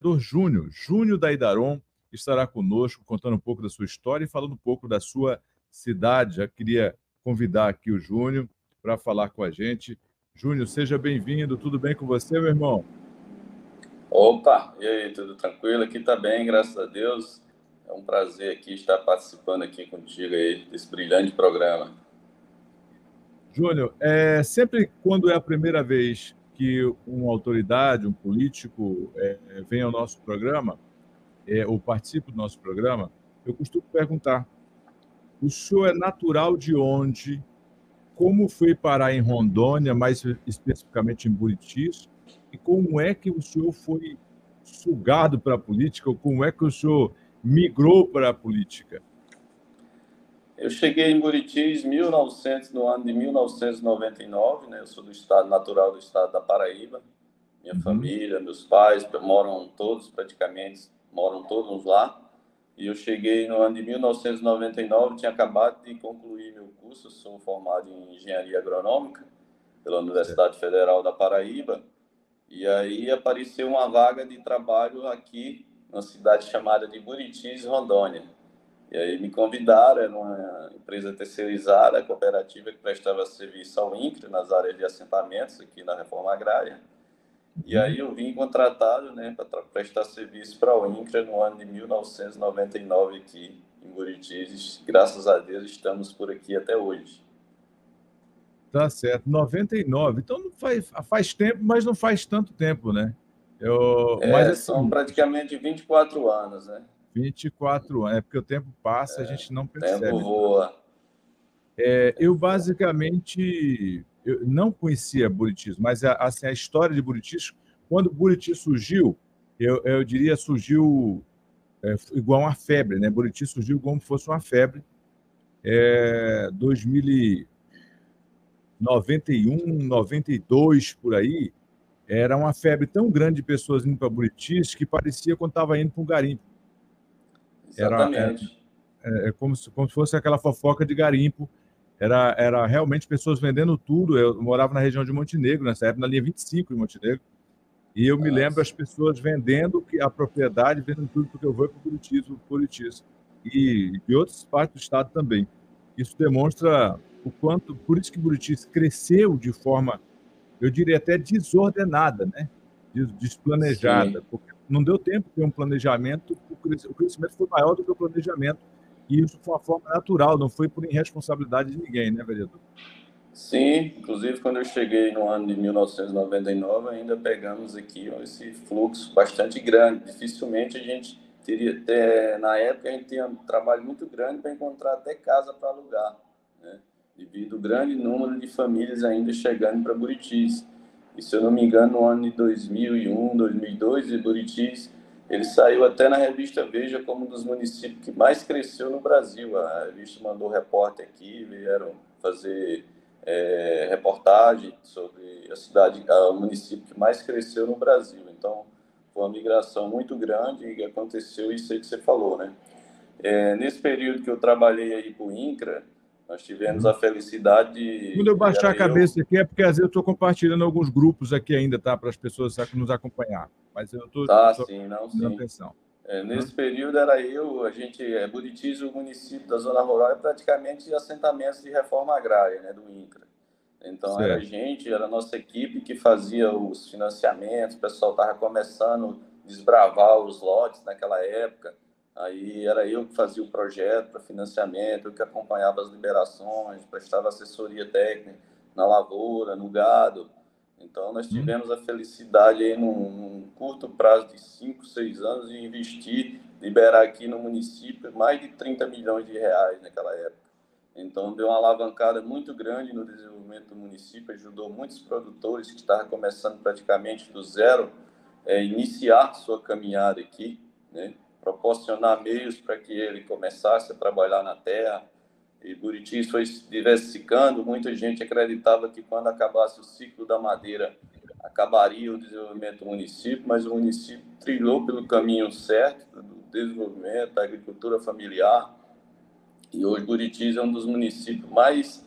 Júnior da Idaron, estará conosco, contando um pouco da sua história e falando um pouco da sua cidade. Já queria convidar aqui o Júnior para falar com a gente. Júnior, seja bem-vindo. Tudo bem com você, meu irmão? Opa, e aí, tudo tranquilo? Aqui tá bem, graças a Deus. É um prazer aqui estar participando aqui contigo aí desse brilhante programa. Júnior, sempre quando é a primeira vez que uma autoridade, um político vem ao nosso programa, ou participa do nosso programa, eu costumo perguntar: o senhor é natural de onde? Como foi parar em Rondônia, mais especificamente em Buritis? E como é que o senhor foi sugado para a política? Ou como é que o senhor migrou para a política? Eu cheguei em Buritis no ano de 1999, né? Eu sou do estado natural do estado da Paraíba. Minha Uhum. família, meus pais moram todos praticamente, moram todos lá. E eu cheguei no ano de 1999, tinha acabado de concluir meu curso, eu sou formado em engenharia agronômica pela Certo. Universidade Federal da Paraíba. E aí apareceu uma vaga de trabalho aqui na cidade chamada de Buritis, Rondônia. E aí me convidaram, era uma empresa terceirizada, cooperativa que prestava serviço ao INCRA nas áreas de assentamentos aqui na Reforma Agrária. E Uhum. aí eu vim contratado, né, para prestar serviço para o INCRA no ano de 1999 aqui em Buritis. Graças a Deus estamos por aqui até hoje. Tá certo. 99. Então não faz tempo, mas não faz tanto tempo, né? Mas São assim, praticamente 24 anos, né? 24 anos. É porque o tempo passa, a gente não O tempo percebe. voa. Eu basicamente eu não conhecia Buritis, mas assim, a história de Buritis, quando Buritis surgiu, eu diria surgiu igual uma febre, né? Buritis surgiu como se fosse uma febre. 2091, 92 por aí, era uma febre tão grande de pessoas indo para Buritis que parecia quando estava indo para um garimpo. Era, Exatamente. como se fosse aquela fofoca de garimpo. Era realmente pessoas vendendo tudo. Eu morava na região de Montenegro, nessa época, na linha 25 de Montenegro, e eu me lembro as pessoas vendendo a propriedade, vendendo tudo, porque eu vou para o Buritis, e de outras partes do estado também. Isso demonstra o quanto, por isso que Buritis cresceu de forma, eu diria até desordenada, né? Desplanejada, Sim. porque não deu tempo de ter um planejamento, o crescimento foi maior do que o planejamento, e isso foi uma forma natural, não foi por irresponsabilidade de ninguém, né, vereador? Sim, inclusive quando eu cheguei no ano de 1999, ainda pegamos aqui esse fluxo bastante grande. Dificilmente a gente teria, na época a gente tinha um trabalho muito grande para encontrar até casa para alugar, né? Devido ao grande número de famílias ainda chegando para Buritis. E se eu não me engano, no ano de 2001, 2002, de Buritis, ele saiu até na revista Veja como um dos municípios que mais cresceu no Brasil. A revista mandou repórter aqui, vieram fazer reportagem sobre a cidade, o município que mais cresceu no Brasil. Então, foi uma migração muito grande e aconteceu isso aí que você falou, né? Nesse período que eu trabalhei aí com o INCRA, nós tivemos Uhum. a felicidade Quando de, eu baixar a era eu, cabeça aqui é porque às vezes eu estou compartilhando alguns grupos aqui ainda, tá? Para as pessoas nos acompanhar. Mas eu estou tá, só sim, não, dando sim. atenção. Uhum. Nesse período era eu, a gente, Buritis, o município da zona rural, é praticamente assentamentos de reforma agrária, né, do INCRA. Então, era a Certo. gente, era a nossa equipe que fazia os financiamentos, o pessoal estava começando a desbravar os lotes naquela época. Aí era eu que fazia o projeto para financiamento, eu que acompanhava as liberações, prestava assessoria técnica na lavoura, no gado. Então, nós Uhum. tivemos a felicidade aí, num curto prazo de 5, 6 anos, de investir, liberar aqui no município mais de 30 milhões de reais naquela época. Então, deu uma alavancada muito grande no desenvolvimento do município, ajudou muitos produtores que estavam começando praticamente do zero, iniciar sua caminhada aqui, né? Proporcionar meios para que ele começasse a trabalhar na terra. E Buritis foi se diversificando, muita gente acreditava que quando acabasse o ciclo da madeira, acabaria o desenvolvimento do município, mas o município trilhou pelo caminho certo do desenvolvimento, da agricultura familiar, e hoje Buritis é um dos municípios mais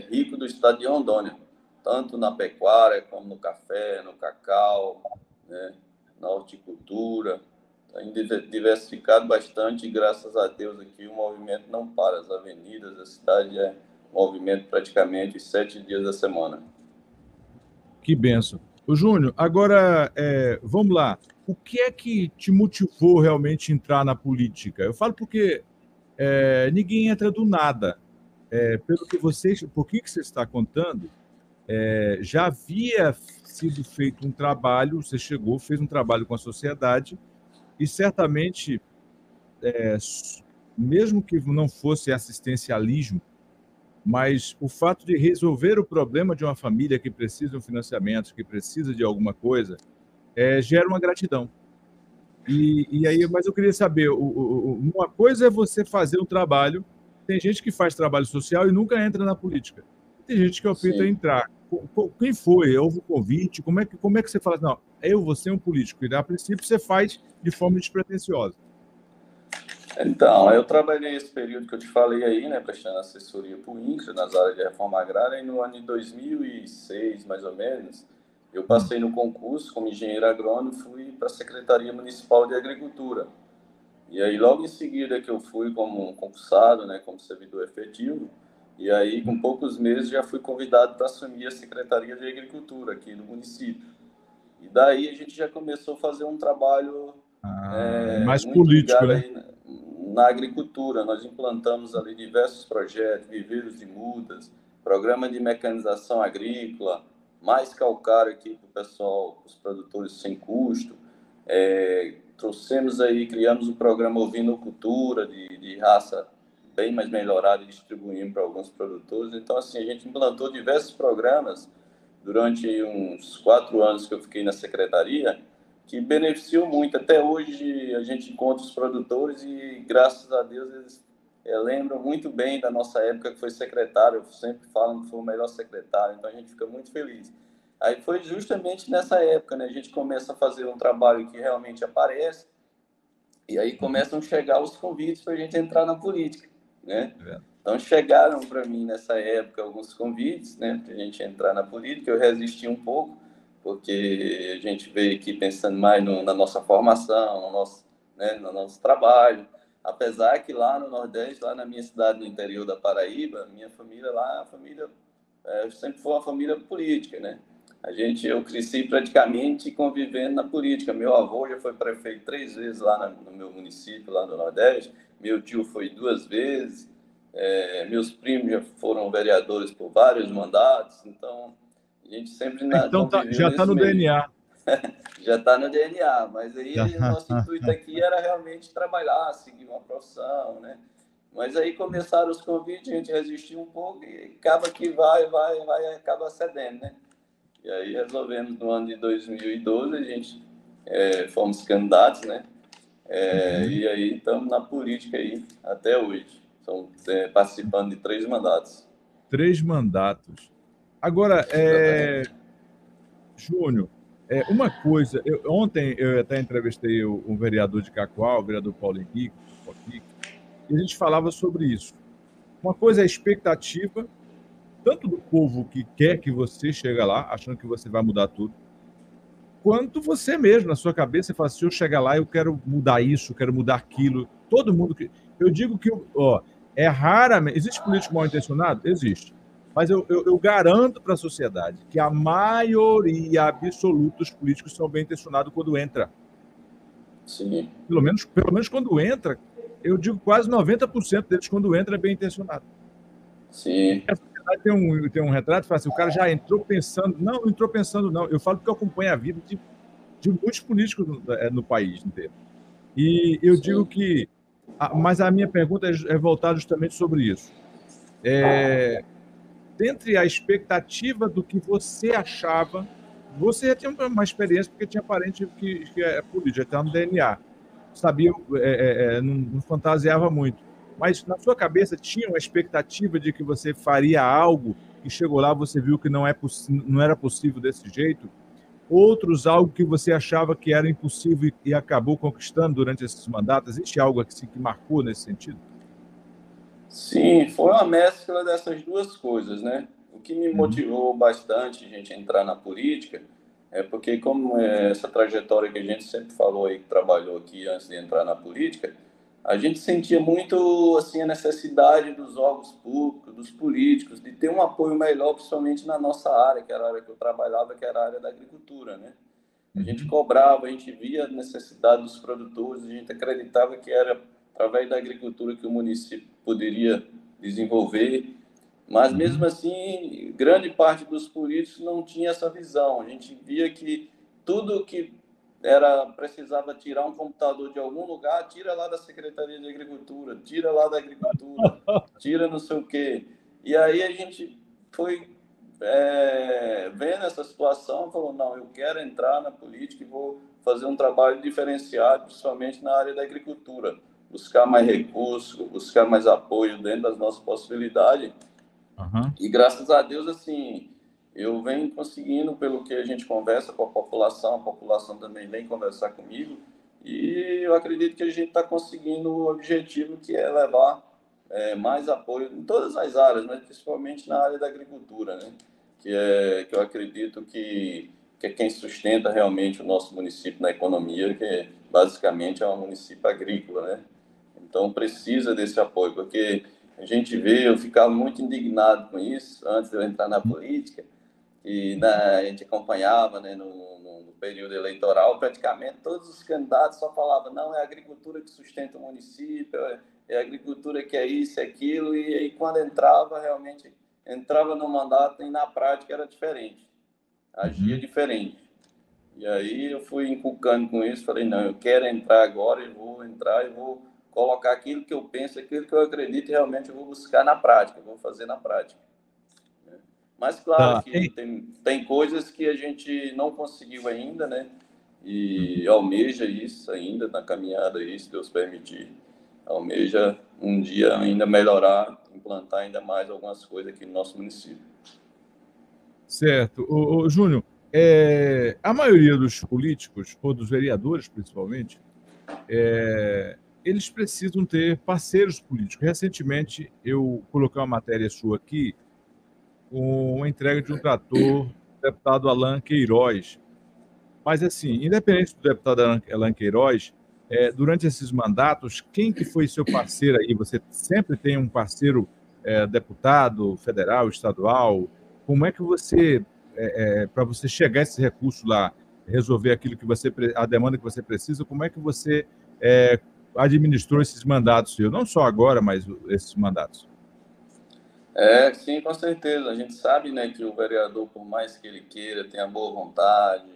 ricos do estado de Rondônia, tanto na pecuária como no café, no cacau, né? na horticultura, tem diversificado bastante e, graças a Deus, aqui o movimento não para. As avenidas, a cidade é movimento praticamente 7 dias da semana. Que benção. Ô, Júnior, agora, vamos lá. O que é que te motivou realmente a entrar na política? Eu falo porque ninguém entra do nada. Pelo que o pouquinho que você está contando, já havia sido feito um trabalho, você chegou, fez um trabalho com a sociedade e certamente, mesmo que não fosse assistencialismo, mas o fato de resolver o problema de uma família que precisa de um financiamento, que precisa de alguma coisa, gera uma gratidão. E aí, mas eu queria saber, uma coisa é você fazer um trabalho, tem gente que faz trabalho social e nunca entra na política. Tem gente que opta em entrar. Quem foi? Houve um convite? Como é que você fala, não, eu vou ser um político? E a princípio você faz de forma despretensiosa. Então, eu trabalhei esse período que eu te falei aí, né, prestando assessoria para o INCRA, nas áreas de reforma agrária, e no ano de 2006, mais ou menos, eu passei no concurso como engenheiro agrônomo e fui para a Secretaria Municipal de Agricultura. E aí, logo em seguida que eu fui como concursado, né, como servidor efetivo, e aí, com poucos meses, já fui convidado para assumir a Secretaria de Agricultura aqui no município. E daí a gente já começou a fazer um trabalho mais muito político, ligado né? aí na agricultura. Nós implantamos ali diversos projetos, viveiros de mudas, programa de mecanização agrícola, mais calcário aqui para o pessoal, os produtores sem custo. Trouxemos aí, criamos um programa ovinocultura de raça bem mais melhorada e distribuímos para alguns produtores. Então, assim, a gente implantou diversos programas durante uns 4 anos que eu fiquei na secretaria, que beneficiou muito. Até hoje a gente encontra os produtores e, graças a Deus, eles lembram muito bem da nossa época que foi secretário. Eu sempre falo que foi o melhor secretário, então a gente fica muito feliz. Aí foi justamente nessa época, né? A gente começa a fazer um trabalho que realmente aparece e aí começam a chegar os convites para a gente entrar na política, né? Então chegaram para mim nessa época alguns convites, né, para a gente entrar na política. Eu resisti um pouco, porque a gente veio aqui pensando mais na nossa formação, no nosso trabalho. Apesar que lá no Nordeste, lá na minha cidade, no interior da Paraíba, minha família lá, sempre foi uma família política, né? Eu cresci praticamente convivendo na política. Meu avô já foi prefeito 3 vezes lá no meu município, lá no Nordeste. Meu tio foi 2 vezes. Meus primos já foram vereadores por vários mandatos. Então, a gente sempre Então conviveu já está nesse no meio. DNA. Já está no DNA, mas aí o nosso intuito aqui era realmente trabalhar, seguir uma profissão, né? Mas aí começaram os convites, a gente resistiu um pouco e acaba que vai, acaba cedendo, né? E aí resolvemos, no ano de 2012, a gente fomos candidatos, né? E aí estamos na política aí até hoje. Estamos participando de 3 mandatos. 3 mandatos. Agora, Júnior, uma coisa, ontem eu até entrevistei um vereador de Cacoal, o vereador Paulo Henrique, e a gente falava sobre isso. Uma coisa é a expectativa, tanto do povo que quer que você chegue lá, achando que você vai mudar tudo, quanto você mesmo, na sua cabeça, você fala, se eu chegar lá, eu quero mudar isso, eu quero mudar aquilo. Todo mundo que... Eu digo que, raramente... Existe político mal intencionado? Existe. Mas eu garanto para a sociedade que a maioria absoluta dos políticos são bem intencionados quando entra. Sim. Pelo menos quando entra, eu digo quase 90% deles quando entra é bem intencionado. Sim. A sociedade tem um retrato, fala assim, o cara já entrou pensando... Não entrou pensando, não. Eu falo porque eu acompanho a vida de muitos políticos no país inteiro. E eu digo que... Mas a minha pergunta é voltada justamente sobre isso. Dentre a expectativa do que você achava, você já tinha uma experiência, porque tinha parente que é político, já estava no DNA. Sabia, não fantasiava muito. Mas na sua cabeça tinha uma expectativa de que você faria algo e chegou lá, você viu que não era possível desse jeito? Outros, algo que você achava que era impossível e acabou conquistando durante esses mandatos? Existe algo assim que marcou nesse sentido? Sim, foi uma mescla dessas duas coisas, né? O que me motivou bastante a gente entrar na política É porque como essa trajetória que a gente sempre falou aí, que trabalhou aqui antes de entrar na política, a gente sentia muito assim a necessidade dos órgãos públicos, dos políticos, de ter um apoio melhor, principalmente na nossa área, que era a área que eu trabalhava, que era a área da agricultura, né? A gente cobrava, a gente via a necessidade dos produtores, a gente acreditava que era através da agricultura que o município poderia desenvolver, mas mesmo assim, grande parte dos políticos não tinha essa visão. A gente via que tudo que precisava tirar um computador de algum lugar, tira lá da Secretaria de Agricultura, tira lá da Agricultura, tira não sei o quê. E aí a gente foi vendo essa situação, falou, não, eu quero entrar na política e vou fazer um trabalho diferenciado, principalmente na área da agricultura, buscar mais recursos, buscar mais apoio dentro das nossas possibilidades. Uhum. E graças a Deus, assim, eu venho conseguindo, pelo que a gente conversa com a população também vem conversar comigo, e eu acredito que a gente está conseguindo o objetivo, que é levar mais apoio em todas as áreas, mas principalmente na área da agricultura, né? Que eu acredito que é quem sustenta realmente o nosso município na economia, que basicamente é um município agrícola, né? Então precisa desse apoio, porque a gente vê, eu ficava muito indignado com isso antes de eu entrar na política, e a gente acompanhava, né, no período eleitoral, praticamente todos os candidatos só falavam, não, é a agricultura que sustenta o município, é a agricultura que é isso, é aquilo, e aí quando entrava, realmente, entrava no mandato e na prática era diferente, agia diferente. E aí eu fui inculcando com isso, falei, não, eu quero entrar agora e vou entrar e vou colocar aquilo que eu penso, aquilo que eu acredito e realmente eu vou buscar na prática, eu vou fazer na prática. Mas claro Tá. que tem coisas que a gente não conseguiu ainda, né? E almeja isso ainda na caminhada aí, se Deus permitir. Almeja um dia ainda melhorar, implantar ainda mais algumas coisas aqui no nosso município. Certo. Júnior, a maioria dos políticos, ou dos vereadores principalmente, eles precisam ter parceiros políticos. Recentemente, eu coloquei uma matéria sua aqui, com uma entrega de um trator do deputado Alan Queiroz. Mas, assim, independente do deputado Alan Queiroz, durante esses mandatos, quem que foi seu parceiro aí? Você sempre tem um parceiro deputado federal, estadual? Como é que você, para você chegar a esse recurso lá, resolver aquilo que você, a demanda que você precisa, como é que você administrou esses mandatos seus? Não só agora, mas esses mandatos. Sim, com certeza. A gente sabe, né, que o vereador, por mais que ele queira, tenha boa vontade,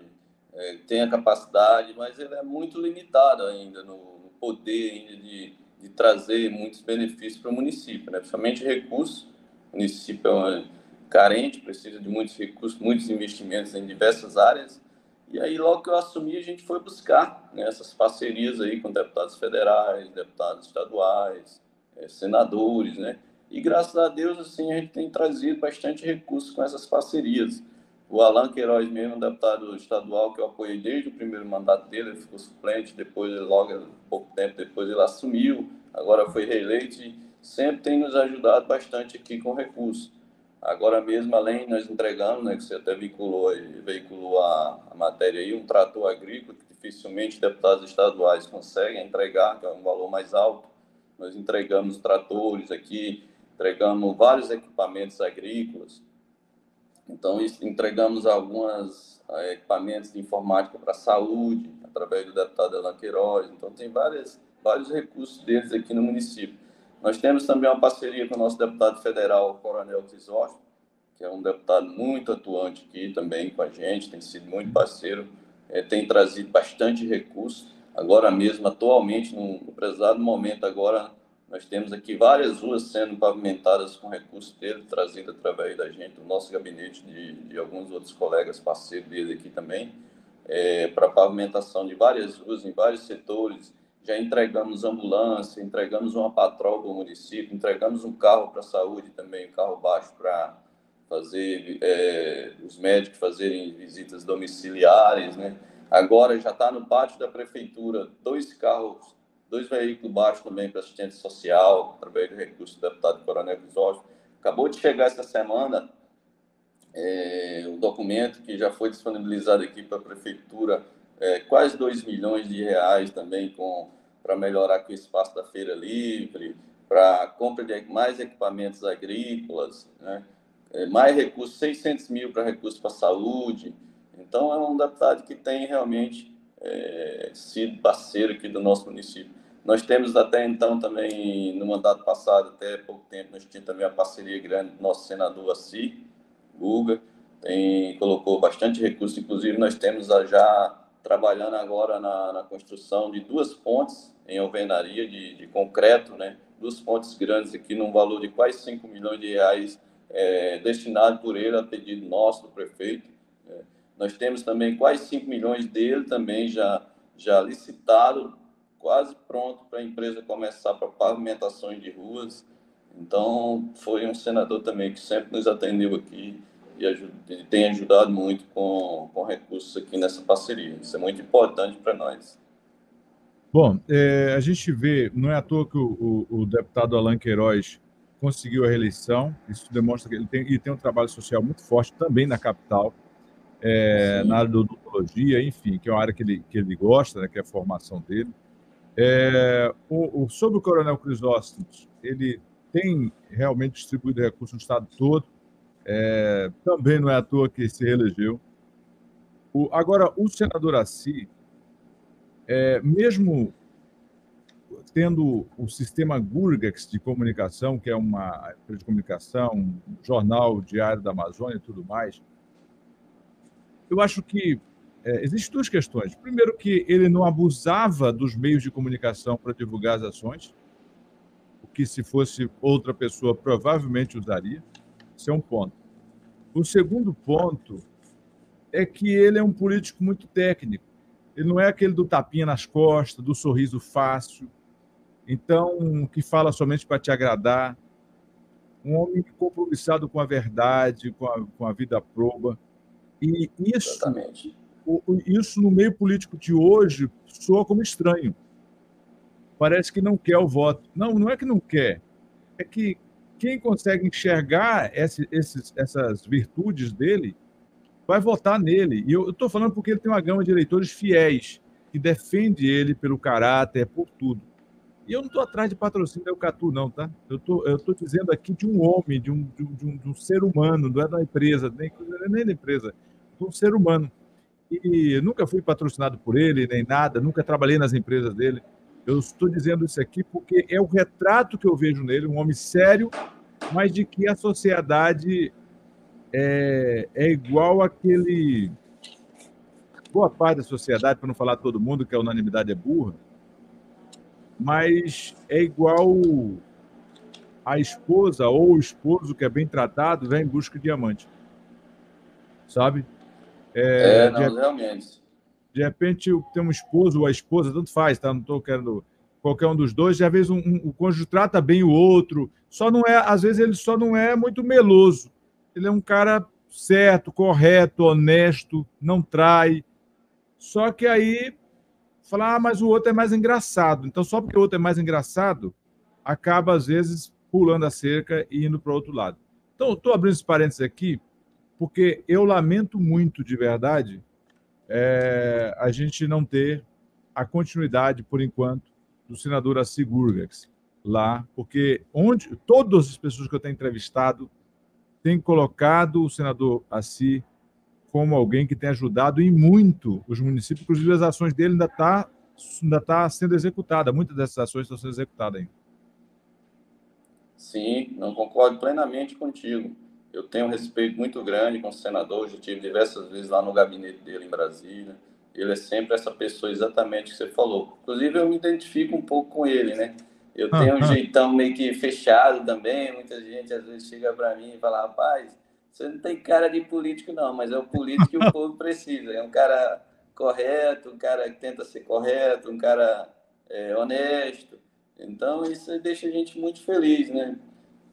tenha capacidade, mas ele é muito limitado ainda no poder ainda de trazer muitos benefícios para o município, né? Principalmente recursos. O município é carente, precisa de muitos recursos, muitos investimentos em diversas áreas. E aí, logo que eu assumi, a gente foi buscar, né, essas parcerias aí com deputados federais, deputados estaduais, senadores, né? E graças a Deus, assim, a gente tem trazido bastante recursos com essas parcerias. O Alan Queiroz mesmo, deputado estadual, que eu apoiei desde o primeiro mandato dele, ele ficou suplente, depois, logo pouco tempo depois, ele assumiu, agora foi reeleito e sempre tem nos ajudado bastante aqui com recursos. Agora mesmo, além, nós entregamos, né, que você até veiculou a matéria aí, um trator agrícola, que dificilmente deputados estaduais conseguem entregar, que é um valor mais alto. Nós entregamos tratores aqui, entregamos vários equipamentos agrícolas. Então, entregamos alguns equipamentos de informática para a saúde, através do deputado Alan Queiroz. Então, tem vários recursos deles aqui no município. Nós temos também uma parceria com o nosso deputado federal, Coronel Crisóstomo, que é um deputado muito atuante aqui também com a gente, tem sido muito parceiro, tem trazido bastante recurso. Agora mesmo, atualmente, no precisado momento agora, nós temos aqui várias ruas sendo pavimentadas com recursos dele, trazido através da gente, do nosso gabinete, de alguns outros colegas parceiros dele aqui também, para pavimentação de várias ruas em vários setores. Já entregamos ambulância, entregamos uma patrol para o município, entregamos um carro para a saúde também, um carro baixo para fazer os médicos fazerem visitas domiciliares, né? Agora já está no pátio da prefeitura 2 veículos baixos também para assistência social, através do recurso do deputado Coronel Crisóstomo. Acabou de chegar essa semana o documento que já foi disponibilizado aqui para a Prefeitura, quase 2 milhões de reais também para melhorar com o espaço da Feira Livre, para a compra de mais equipamentos agrícolas, né? Mais recursos, 600 mil para recursos para a saúde. Então, é um deputado que tem realmente sido parceiro aqui do nosso município. Nós temos até então também, no mandato passado, até pouco tempo, nós tínhamos também a parceria grande do nosso senador Assi Guga, colocou bastante recurso, inclusive nós temos já trabalhando agora na construção de 2 pontes em alvenaria de concreto, né? 2 pontes grandes aqui, num valor de quase 5 milhões de reais, destinado por ele a pedido nosso, do prefeito. Nós temos também quase 5 milhões dele também já licitado, quase pronto para a empresa começar para pavimentações de ruas. Então, foi um senador também que sempre nos atendeu aqui e tem ajudado muito com recursos aqui nessa parceria. Isso é muito importante para nós. Bom, a gente vê, não é à toa que o deputado Alan Queiroz conseguiu a reeleição, isso demonstra que ele tem um trabalho social muito forte também na capital, na área da odontologia, enfim, que é uma área que ele gosta, né, que é a formação dele. Sobre o Coronel Crisóstomo, ele tem realmente distribuído recursos no estado todo, também não é à toa que se reelegeu. Agora, o senador Assi, mesmo tendo o sistema Gurgax de comunicação, que é uma empresa de comunicação, um jornal diário da Amazônia e tudo mais, eu acho que existem 2 questões. Primeiro, que ele não abusava dos meios de comunicação para divulgar as ações, o que, se fosse outra pessoa, provavelmente usaria. Esse é um ponto. O segundo ponto é que ele é um político muito técnico. Ele não é aquele do tapinha nas costas, do sorriso fácil, então, que fala somente para te agradar. Um homem compromissado com a verdade, com a vida proba. E Exatamente. isso no meio político de hoje soa como estranho. Parece que não quer o voto. Não é que não quer. É que quem consegue enxergar essas virtudes dele vai votar nele. E eu estou falando porque ele tem uma gama de eleitores fiéis, que defende ele pelo caráter, por tudo. E eu não estou atrás de patrocínio da Eucatu, não, tá? Eu tô dizendo aqui de um homem, de um ser humano, não é da empresa, nem da empresa, de um ser humano. E nunca fui patrocinado por ele, nem nada, nunca trabalhei nas empresas dele. Eu estou dizendo isso aqui porque é o retrato que eu vejo nele, um homem sério, mas de que a sociedade é igual aquele... Boa parte da sociedade, para não falar todo mundo, que a unanimidade é burra, mas é igual a esposa ou o esposo que é bem tratado vai em busca de diamante, sabe? Não, realmente. De repente tem um esposo ou a esposa, tanto faz, tá? Não estou querendo qualquer um dos dois, e às vezes o cônjuge trata bem o outro, às vezes ele só não é muito meloso. Ele é um cara certo, correto, honesto, não trai. Só que aí fala, mas o outro é mais engraçado. Então, só porque o outro é mais engraçado, acaba, às vezes, pulando a cerca e indo para o outro lado. Então, estou abrindo esse parênteses aqui, porque eu lamento muito, de verdade, a gente não ter a continuidade, por enquanto, do senador Assi Gurgax lá, porque todas as pessoas que eu tenho entrevistado têm colocado o senador Assi como alguém que tem ajudado em muito os municípios, inclusive as ações dele ainda tá sendo executada, muitas dessas ações estão sendo executadas ainda. Sim, não concordo plenamente contigo. Eu tenho um respeito muito grande com o senador, já tive diversas vezes lá no gabinete dele em Brasília. Ele é sempre essa pessoa exatamente que você falou. Inclusive, eu me identifico um pouco com ele, né? Eu tenho um jeitão meio que fechado também. Muita gente às vezes chega para mim e fala, rapaz, você não tem cara de político não, mas é o político que o povo precisa. É um cara correto, um cara que tenta ser correto, um cara honesto. Então, isso deixa a gente muito feliz, né?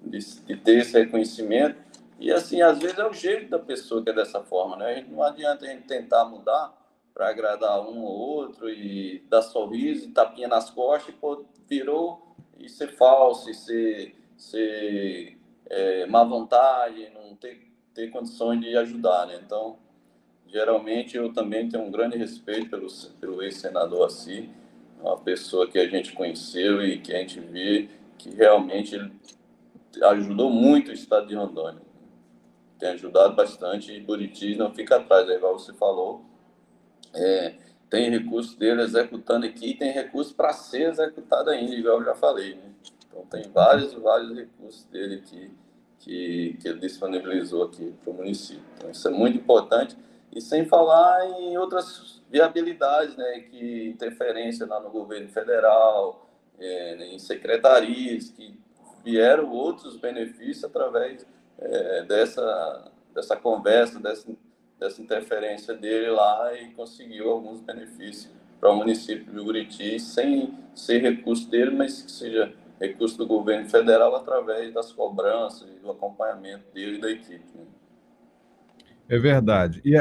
De ter esse reconhecimento. E, assim, às vezes é o jeito da pessoa que é dessa forma, né? Não adianta a gente tentar mudar para agradar um ou outro e dar sorriso e tapinha nas costas e, pô, virou e ser falso, e ser má vontade, não ter ter condições de ajudar, né? Então, geralmente, eu também tenho um grande respeito pelo ex-senador Assis, uma pessoa que a gente conheceu e que a gente vê que realmente ele ajudou muito o estado de Rondônia. Tem ajudado bastante e Buriti não fica atrás, é igual você falou. Tem recurso dele executando aqui e tem recurso para ser executado ainda, igual eu já falei, né? Então, tem vários recursos dele aqui que ele disponibilizou aqui para o município. Então, isso é muito importante. E sem falar em outras viabilidades, né, que interferência lá no governo federal, em secretarias, que vieram outros benefícios através dessa conversa, dessa interferência dele lá e conseguiu alguns benefícios para o município de Buriti, sem ser recurso dele, mas que seja recurso do governo federal através das cobranças e do acompanhamento dele e da equipe. Né? É verdade. E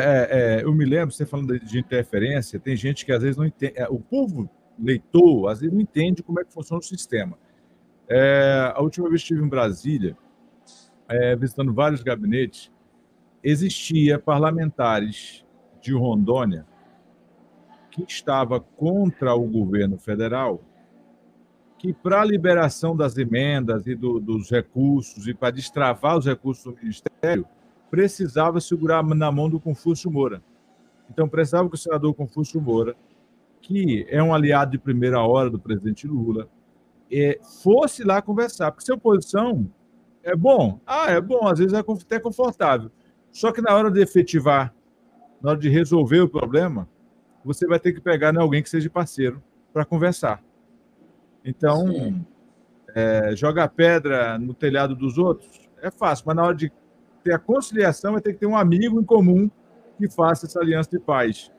eu me lembro, você falando de interferência, tem gente que às vezes não entende, o povo leitor às vezes não entende como é que funciona o sistema. A última vez que estive em Brasília, visitando vários gabinetes, existia parlamentares de Rondônia que estava contra o governo federal, que para a liberação das emendas e dos recursos e para destravar os recursos do Ministério, precisava segurar na mão do Confúcio Moura. Então, precisava que o senador Confúcio Moura, que é um aliado de primeira hora do presidente Lula, fosse lá conversar. Porque se a oposição é bom, às vezes é até confortável. Só que na hora de efetivar, na hora de resolver o problema, você vai ter que pegar alguém que seja parceiro para conversar. Então, jogar pedra no telhado dos outros é fácil, mas na hora de ter a conciliação vai ter que ter um amigo em comum que faça essa aliança de paz,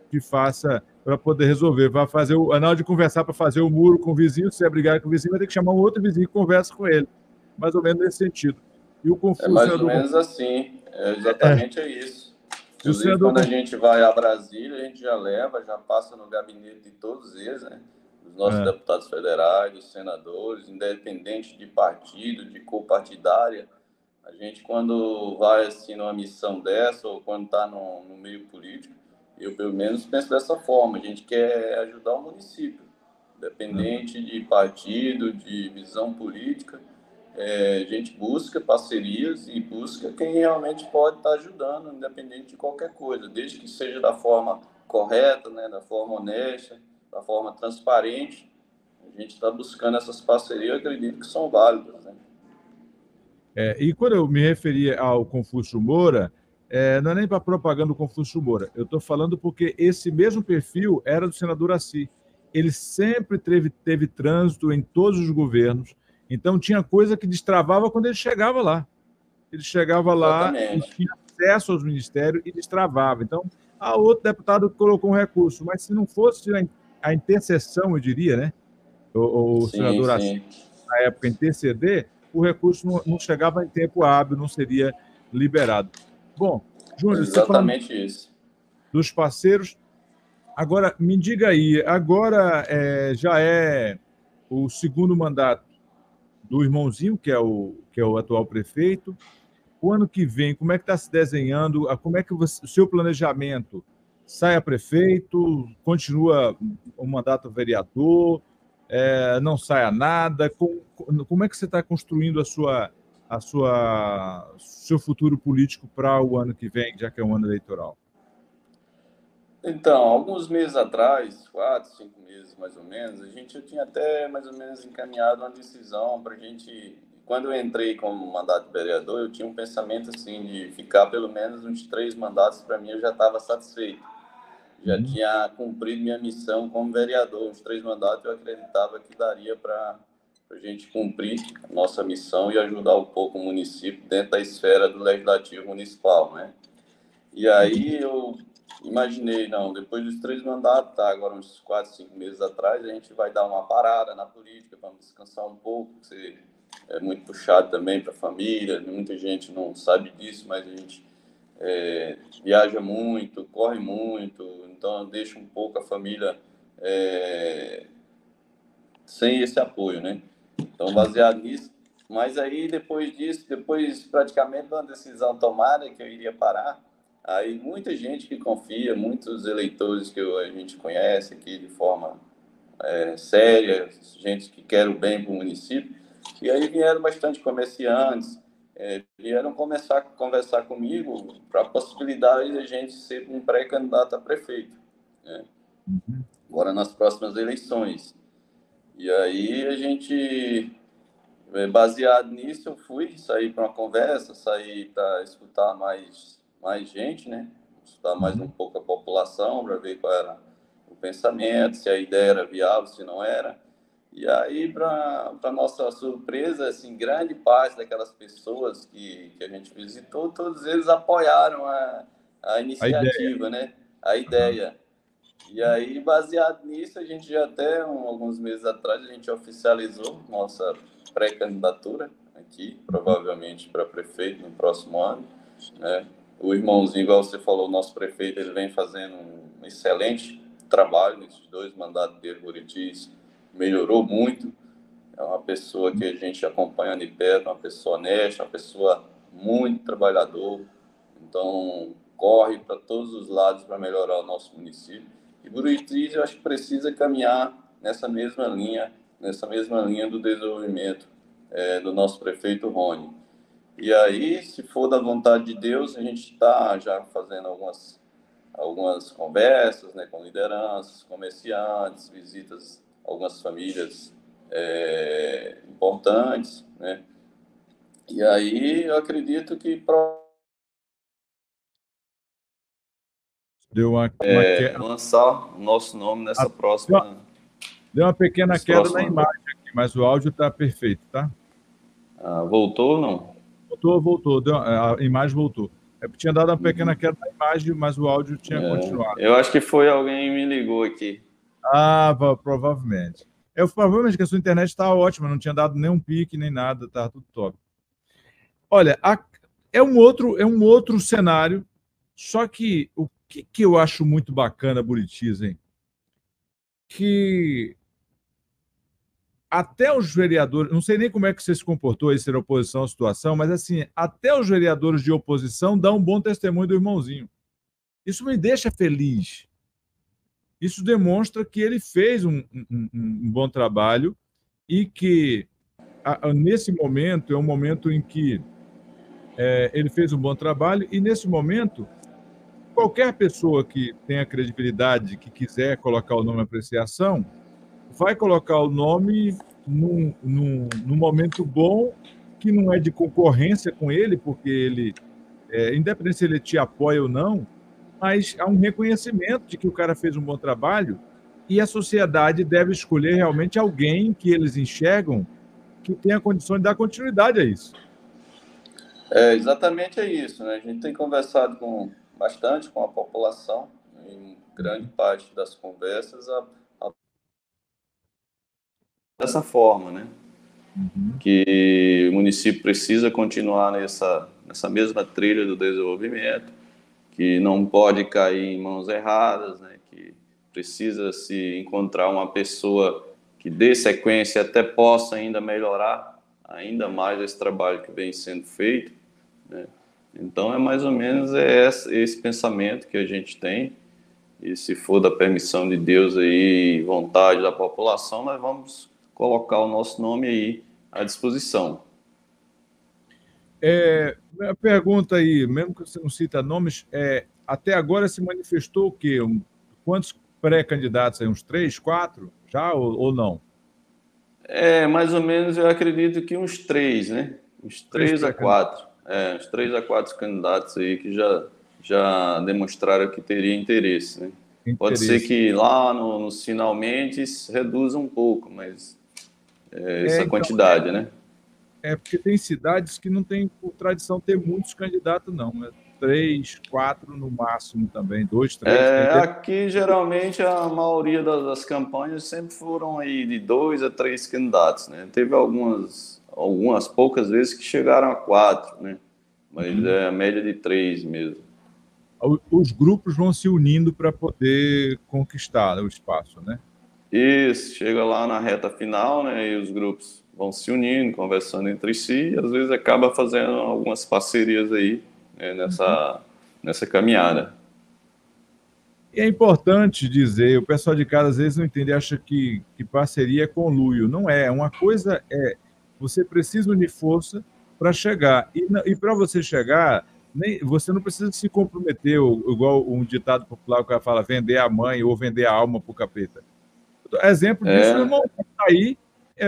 que faça para poder resolver. Vai fazer na hora de conversar para fazer o muro com o vizinho, se é brigar com o vizinho, vai ter que chamar um outro vizinho que conversa com ele. Mais ou menos nesse sentido. E o Confúcio, mais ou menos assim, exatamente isso. Inclusive, quando a gente vai a Brasília, a gente já leva, já passa no gabinete de todos eles, né? Dos nossos deputados federais, dos senadores, independente de partido, de cor partidária. A gente, quando vai assim numa missão dessa, ou quando está no meio político, eu pelo menos penso dessa forma, a gente quer ajudar o município, independente de partido, de visão política, a gente busca parcerias e busca quem realmente pode estar ajudando, independente de qualquer coisa, desde que seja da forma correta, né, da forma honesta, da forma transparente. A gente está buscando essas parcerias, eu acredito que são válidas, né? E quando eu me referi ao Confúcio Moura, não é nem para propaganda do Confúcio Moura. Eu estou falando porque esse mesmo perfil era do senador Assis. Ele sempre teve trânsito em todos os governos, então tinha coisa que destravava quando ele chegava lá. Ele chegava lá e tinha acesso aos ministérios e destravava. Então, outro deputado colocou um recurso, mas se não fosse a intercessão, eu diria, né? O senador Assis, na época, interceder, o recurso não chegava em tempo hábil, não seria liberado. Bom, Júnior, você falando dos parceiros, agora me diga aí, agora já é o segundo mandato do irmãozinho, que é o atual prefeito. O ano que vem, como é que está se desenhando? Como é que o seu planejamento? Sai a prefeito, continua o mandato vereador, não sai a nada? Como é que você está construindo seu futuro político para o ano que vem, já que é um ano eleitoral? Então, alguns meses atrás, 4, 5 meses mais ou menos, eu tinha até mais ou menos encaminhado uma decisão para a gente. Quando eu entrei como mandato de vereador, eu tinha um pensamento assim de ficar pelo menos uns 3 mandatos, para mim eu já estava satisfeito. Já tinha cumprido minha missão como vereador, uns 3 mandatos eu acreditava que daria para a gente cumprir a nossa missão e ajudar um pouco o município dentro da esfera do legislativo municipal, né? E aí eu imaginei, não, depois dos 3 mandatos, tá, agora uns 4, 5 meses atrás, a gente vai dar uma parada na política, vamos descansar um pouco, você é muito puxado também para a família, muita gente não sabe disso, mas a gente viaja muito, corre muito, então deixa um pouco a família sem esse apoio, né? Então, baseado nisso, Mas aí, depois disso, depois praticamente de uma decisão tomada que eu iria parar, aí muita gente que confia, muitos eleitores que a gente conhece aqui de forma séria, gente que quer o bem para o município, e aí vieram bastante comerciantes, vieram começar a conversar comigo para a possibilidade de a gente ser um pré-candidato a prefeito, né? Agora nas próximas eleições. E aí a gente, baseado nisso, eu saí para uma conversa, saí para escutar mais gente, né? Escutar mais um pouco a população, para ver qual era o pensamento, se a ideia era viável, se não era. E aí, para nossa surpresa, assim, grande parte daquelas pessoas que a gente visitou, todos eles apoiaram a iniciativa, né? A ideia. E aí, baseado nisso, a gente já até, alguns meses atrás, a gente oficializou nossa pré-candidatura aqui, provavelmente para prefeito no próximo ano, né? O irmãozinho, igual você falou, nosso prefeito, ele vem fazendo um excelente trabalho nesses 2 mandatos dele, Buritis, melhorou muito, é uma pessoa que a gente acompanha de perto, uma pessoa honesta, uma pessoa muito trabalhadora, então corre para todos os lados para melhorar o nosso município. E Buritis, eu acho que precisa caminhar nessa mesma linha do desenvolvimento do nosso prefeito Rony. E aí, se for da vontade de Deus, a gente está já fazendo algumas conversas, né, com lideranças, comerciantes, visitas a algumas famílias importantes, né? E aí eu acredito que Deu uma queda. Lançar o nosso nome nessa próxima. Deu uma pequena queda na imagem aqui, mas o áudio está perfeito, tá? Voltou ou não? Voltou. A imagem voltou. Tinha dado uma pequena queda na imagem, mas o áudio tinha continuado. Eu acho que foi alguém que me ligou aqui. Provavelmente. Provavelmente que a sua internet está ótima, não tinha dado nenhum pique, nem nada, está tudo top. Olha, é um outro cenário, só que o que eu acho muito bacana, Buritis, hein? Que até os vereadores, não sei nem como é que você se comportou aí, ser oposição à situação, mas assim, até os vereadores de oposição dão um bom testemunho do irmãozinho. Isso me deixa feliz. Isso demonstra que ele fez um bom trabalho e que, nesse momento, é um momento em que ele fez um bom trabalho e, nesse momento, qualquer pessoa que tenha credibilidade, que quiser colocar o nome à apreciação, vai colocar o nome num momento bom, que não é de concorrência com ele, porque ele, independente se ele te apoia ou não, mas há um reconhecimento de que o cara fez um bom trabalho e a sociedade deve escolher realmente alguém que eles enxergam que tenha condições de dar continuidade a isso. Exatamente isso, né? A gente tem conversado bastante com a população, em grande parte das conversas, dessa forma, né? Que o município precisa continuar nessa mesma trilha do desenvolvimento, que não pode cair em mãos erradas, né? Que precisa se encontrar uma pessoa que dê sequência, até possa ainda melhorar ainda mais esse trabalho que vem sendo feito, né? Então é mais ou menos esse pensamento que a gente tem, e se for da permissão de Deus aí, vontade da população, nós vamos colocar o nosso nome aí à disposição. A pergunta aí, mesmo que você não cita nomes, até agora se manifestou o quê? Quantos pré-candidatos aí? Uns 3, 4 já ou não? Mais ou menos, eu acredito que uns 3, né? Uns 3 a 4. Uns 3 a 4 candidatos aí que já demonstraram que teria interesse, né? Pode ser que lá nos finalmente reduza um pouco, mas essa quantidade, né? Porque tem cidades que não tem por tradição ter muitos candidatos, não. 3, 4 no máximo também, 2, 3. Aqui, geralmente, a maioria das campanhas sempre foram aí de 2 a 3 candidatos, né? Teve algumas poucas vezes que chegaram a 4, né? Mas é a média de 3 mesmo. Os grupos vão se unindo para poder conquistar o espaço, né? Isso, chega lá na reta final, né, e os grupos vão se unindo, conversando entre si, e às vezes acaba fazendo algumas parcerias aí, né, nessa caminhada. E é importante dizer, o pessoal de casa às vezes não entende, acha que parceria é conluio. Não é. Uma coisa é, você precisa unir força para chegar. E para você chegar, você não precisa se comprometer, igual um ditado popular, o cara fala, vender a mãe ou vender a alma para o capeta. Exemplo disso, o É, irmão está aí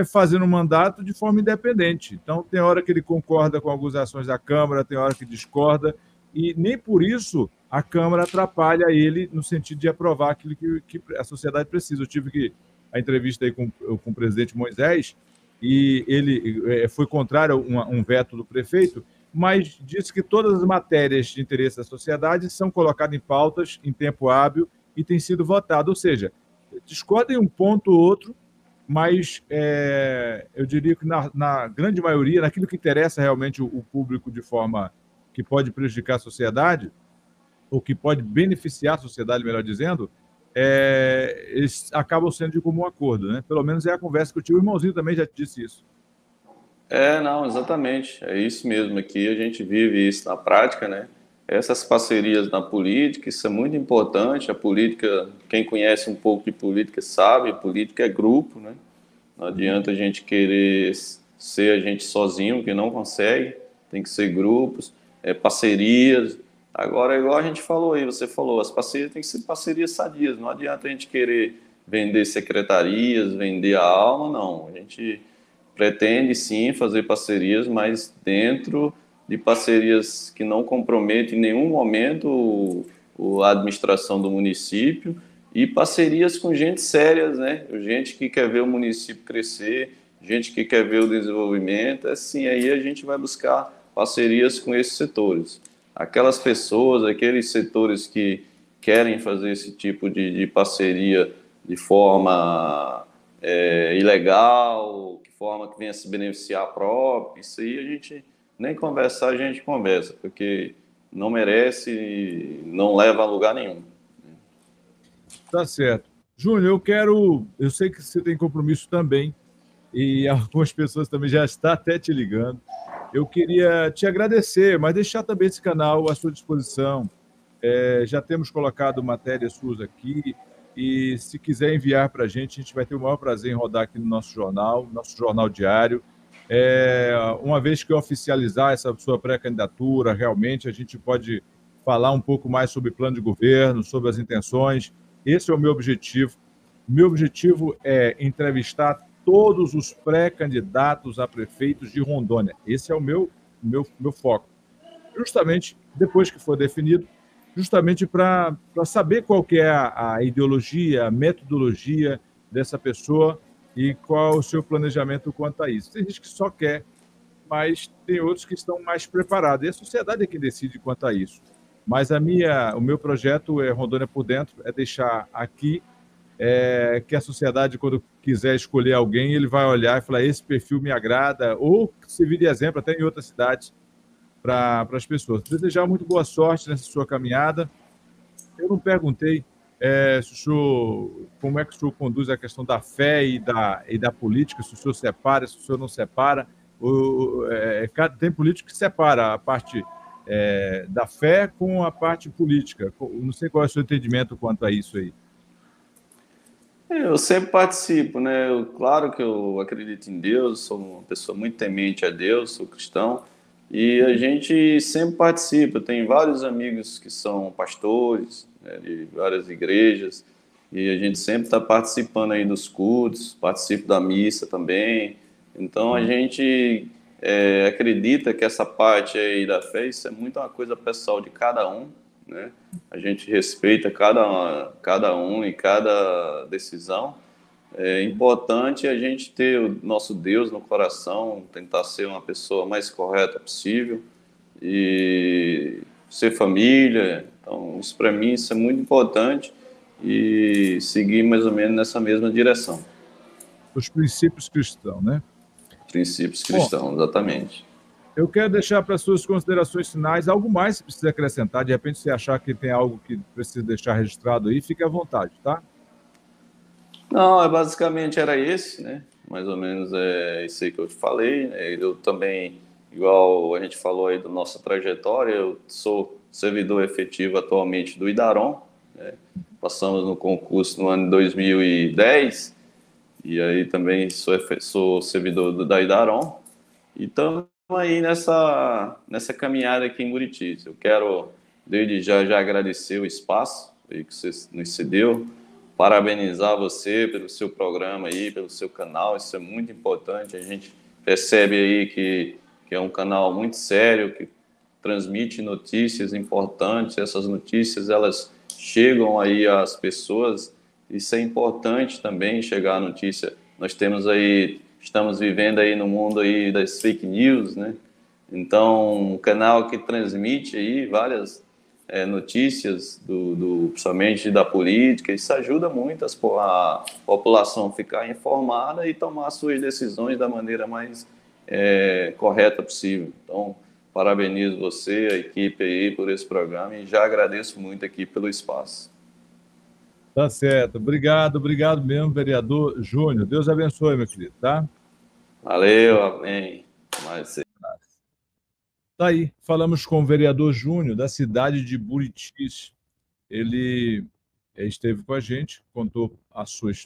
fazendo um mandato de forma independente. Então, tem hora que ele concorda com algumas ações da Câmara, tem hora que discorda, e nem por isso a Câmara atrapalha ele no sentido de aprovar aquilo que a sociedade precisa. Eu tive a entrevista aí com o presidente Moisés, e ele foi contrário a um veto do prefeito, mas disse que todas as matérias de interesse da sociedade são colocadas em pautas em tempo hábil e têm sido votadas. Ou seja, discordem um ponto ou outro, mas eu diria que na grande maioria, naquilo que interessa realmente o público de forma que pode prejudicar a sociedade, ou que pode beneficiar a sociedade, melhor dizendo, eles acabam sendo de comum acordo, né? Pelo menos é a conversa que eu tive. O irmãozinho também já te disse isso. não, exatamente. É isso mesmo. Aqui a gente vive isso na prática, né? Essas parcerias na política, isso é muito importante. A política, quem conhece um pouco de política sabe, política é grupo, né? Não adianta a gente querer ser a gente sozinho, que não consegue. Tem que ser grupos, parcerias. Agora, igual a gente falou aí, você falou, as parcerias têm que ser parcerias sadias. Não adianta a gente querer vender secretarias, vender a alma, não. A gente pretende sim fazer parcerias, mas dentro de parcerias que não comprometem em nenhum momento a administração do município e parcerias com gente sérias, né? Gente que quer ver o município crescer, gente que quer ver o desenvolvimento. Assim, aí a gente vai buscar parcerias com esses setores. Aquelas pessoas, aqueles setores que querem fazer esse tipo de parceria de forma ilegal, de forma que venha se beneficiar próprio, isso aí a gente nem conversar, a gente conversa, porque não merece e não leva a lugar nenhum. Tá certo. Júnior, eu sei que você tem compromisso também, e algumas pessoas também já estão até te ligando. Eu queria te agradecer, mas deixar também esse canal à sua disposição. Já temos colocado matérias suas aqui, e se quiser enviar para a gente vai ter o maior prazer em rodar aqui no nosso jornal diário. Uma vez que eu oficializar essa sua pré-candidatura, realmente a gente pode falar um pouco mais sobre plano de governo, sobre as intenções. Esse é o meu objetivo. Meu objetivo é entrevistar todos os pré-candidatos a prefeitos de Rondônia. Esse é o meu foco. Justamente depois que for definido, justamente para saber qual que é a ideologia, a metodologia dessa pessoa e qual é o seu planejamento quanto a isso. Tem gente que só quer, mas tem outros que estão mais preparados. E a sociedade é quem decide quanto a isso. Mas o meu projeto é Rondônia por Dentro, é deixar aqui que a sociedade, quando quiser escolher alguém, ele vai olhar e falar, esse perfil me agrada, ou servir de exemplo até em outras cidades para as pessoas. Desejar muito boa sorte nessa sua caminhada. Eu não perguntei como é que o senhor conduz a questão da fé e da política, se o senhor separa, se o senhor não separa. Tem político que separa a parte da fé com a parte política. Não sei qual é o seu entendimento quanto a isso aí. Eu sempre participo, né? Claro que eu acredito em Deus, sou uma pessoa muito temente a Deus, sou cristão, e a gente sempre participa. Tem vários amigos que são pastores, né, de várias igrejas, e a gente sempre está participando aí dos cultos, participo da missa também. Então a gente acredita que essa parte aí da fé, isso é muito uma coisa pessoal de cada um, né? A gente respeita cada um e cada decisão. É importante a gente ter o nosso Deus no coração, tentar ser uma pessoa mais correta possível e ser família. Então, isso para mim isso é muito importante e seguir mais ou menos nessa mesma direção. Os princípios cristãos, né? Princípios cristãos, exatamente. Eu quero deixar para as suas considerações finais algo mais que precisa acrescentar. De repente, se achar que tem algo que precisa deixar registrado aí, fique à vontade, tá? Não, basicamente era esse, né? Mais ou menos é isso aí que eu te falei, né? Eu também, igual a gente falou aí da nossa trajetória, eu sou servidor efetivo atualmente do Idaron, né? Passamos no concurso no ano de 2010 e aí também sou servidor da Idaron e estamos aí nessa caminhada aqui em Buriti. Eu quero, desde já agradecer o espaço aí que você nos cedeu, parabenizar você pelo seu programa aí, pelo seu canal, isso é muito importante. A gente percebe aí que é um canal muito sério, que transmite notícias importantes, essas notícias elas chegam aí às pessoas, isso é importante também, chegar a notícia. Nós temos aí, estamos vivendo aí no mundo aí das fake news, né? Então, um canal que transmite aí várias notícias principalmente da política, isso ajuda muito a população a ficar informada e tomar suas decisões da maneira mais correta possível. Então, parabenizo você, a equipe aí por esse programa e já agradeço muito aqui pelo espaço. Tá certo. Obrigado mesmo, vereador Júnior. Deus abençoe, meu querido, tá? Valeu, amém. Mas Tá aí, falamos com o vereador Júnior, da cidade de Buritis. Ele esteve com a gente, contou a sua parte.